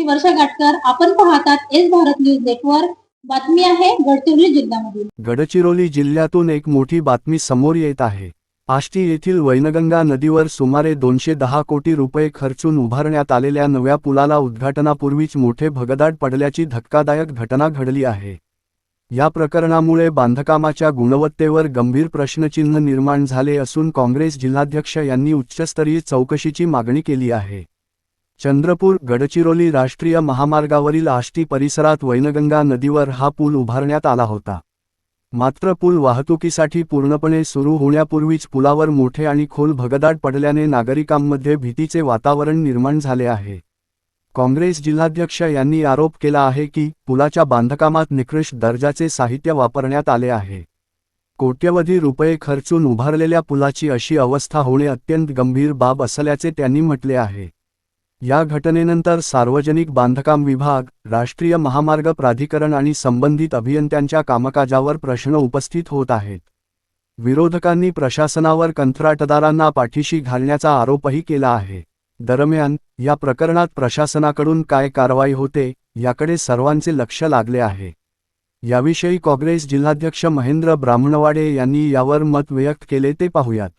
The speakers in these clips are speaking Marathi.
मी वर्षा गाटकर. आपण पाहतात एस भारत न्यूज नेटवर्क. बातमी आहे गडचिरोली जिल्ह्यामधील. गडचिरोली जिल्ह्यातून एक मोठी बातमी समोर येत आहे. आष्टी येथील वैनगंगा नदीवर सुमारे 210 कोटी रुपये खर्चून उभारण्यात आलेल्या नव्या पुलाला उद्घाटनापूर्वीच मोठे भगदाड पडल्याची धक्कादायक घटना घडली आहे. या प्रकरणामुळे बांधकामाच्या गुणवत्तेवर गंभीर प्रश्नचिन्ह निर्माण झाले असून काँग्रेस जिल्हाध्यक्ष यांनी उच्चस्तरीय चौकशीची मागणी केली आहे. चंद्रपूर गडचिरोली राष्ट्रीय महामार्गावरील आष्टी परिसरात वैनगंगा नदीवर हा पूल उभारण्यात आला होता. मात्र पूल वाहतुकीसाठी पूर्णपणे सुरू होण्यापूर्वीच पुलावर मोठे आणि खोल भगदाड पडल्याने नागरिकांमध्ये भीतीचे वातावरण निर्माण झाले आहे. काँग्रेस जिल्हाध्यक्ष यांनी आरोप केला आहे की पुलाच्या बांधकामात निकृष्ट दर्जाचे साहित्य वापरण्यात आले आहे. कोट्यवधी रुपये खर्चून उभारलेल्या पुलाची अशी अवस्था होणे अत्यंत गंभीर बाब असल्याचे त्यांनी म्हटले आहे. या घटनेनंतर सार्वजनिक बांधकाम विभाग, राष्ट्रीय महामार्ग प्राधिकरण आणि संबंधित अभियंत्यांच्या कामकाजावर प्रश्न उपस्थित होत आहेत. विरोधकांनी प्रशासनावर कंत्राटदारांना पाठीशी घालण्याचा आरोपही केला आहे. दरम्यान, या प्रकरणात प्रशासनाकडून काय कारवाई होते, याकडे सर्वांचे लक्ष लागले आहे. याविषयी काँग्रेस जिल्हाध्यक्ष महेंद्र ब्राह्मणवाडे यांनी यावर मत व्यक्त केले ते पाहूयात.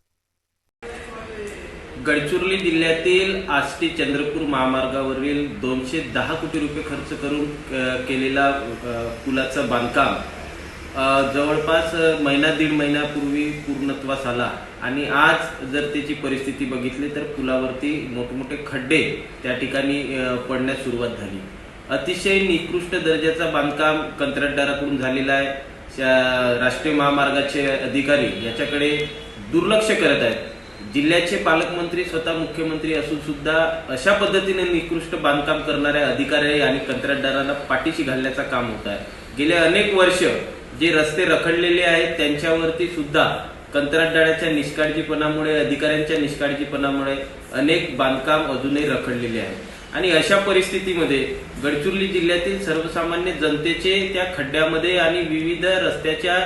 गडचिरोली जिल्ह्यातील आष्टी चंद्रपूर महामार्गावरील 210 कोटी रुपये खर्च करून केलेला पुलाचं बांधकाम जवळपास दीड महिन्यापूर्वी पूर्णत्वास आला आणि आज जर त्याची परिस्थिती बघितली तर पुलावरती मोठमोठे खड्डे त्या ठिकाणी पडण्यास सुरुवात झाली. अतिशय निकृष्ट दर्जाचा बांधकाम कंत्राटदाराकडून झालेला आहे. राष्ट्रीय महामार्गाचे अधिकारी याच्याकडे दुर्लक्ष करत आहेत. जिल्ह्याचे पालकमंत्री स्वतः मुख्यमंत्री असून सुद्धा अशा पद्धतीने निकृष्ट बांधकाम करणाऱ्या अधिकारी आणि कंत्राटदारांना पाठीशी घालण्याचं काम होत आहे. गेले अनेक वर्ष जे रस्ते रखडलेले आहेत त्यांच्यावरती सुद्धा कंत्राटदाराच्या निष्काळजीपणामुळे, अधिकाऱ्यांच्या निष्काळजीपणामुळे अनेक बांधकाम अजूनही रखडलेले आहेत आणि अशा परिस्थितीमध्ये गडचिरोली जिल्ह्यातील सर्वसामान्य जनतेचे त्या खड्ड्यामध्ये आणि विविध रस्त्याच्या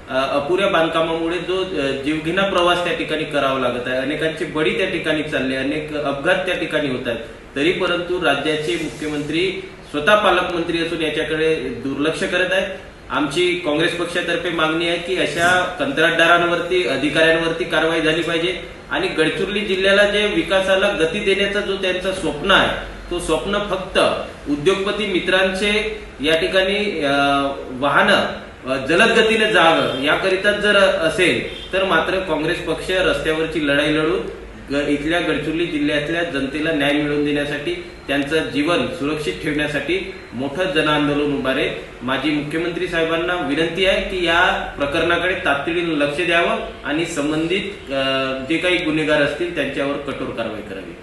अपुऱ्या बांधकामामुळे जो जीवघेणा प्रवास त्या ठिकाणी करावा लागत आहे. अनेकांचे बळी त्या ठिकाणी चालले, अनेक अपघात त्या ठिकाणी होत आहेत. तरी परंतु राज्याचे मुख्यमंत्री स्वतः पालकमंत्री असून याच्याकडे दुर्लक्ष करत आहेत. आमची काँग्रेस पक्षातर्फे मागणी आहे की अशा कंत्राटदारांवरती, अधिकाऱ्यांवरती कारवाई झाली पाहिजे आणि गडचिरोली जिल्ह्याला जे विकासाला गती देण्याचा जो त्यांचा स्वप्न आहे तो स्वप्न फक्त उद्योगपती मित्रांचे या ठिकाणी वाहनं जलद गतीने जावं याकरिता जर असेल तर मात्र काँग्रेस पक्ष रस्त्यावरची लढाई लढून इथल्या गडचिरोली जिल्ह्यातल्या जनतेला न्याय मिळवून देण्यासाठी, त्यांचं जीवन सुरक्षित ठेवण्यासाठी मोठं जनआंदोलन उभारेल. माझी मुख्यमंत्री साहेबांना विनंती आहे की या प्रकरणाकडे तातडीने लक्ष द्यावं आणि संबंधित जे काही गुन्हेगार असतील त्यांच्यावर कठोर कारवाई करावी.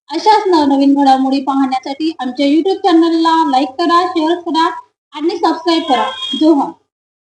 अशाच नवनवीन घडामोडी पाहण्यासाठी आमच्या YouTube चॅनलला लाईक करा, शेअर करा आणि सबस्क्राईब करा. जोहार.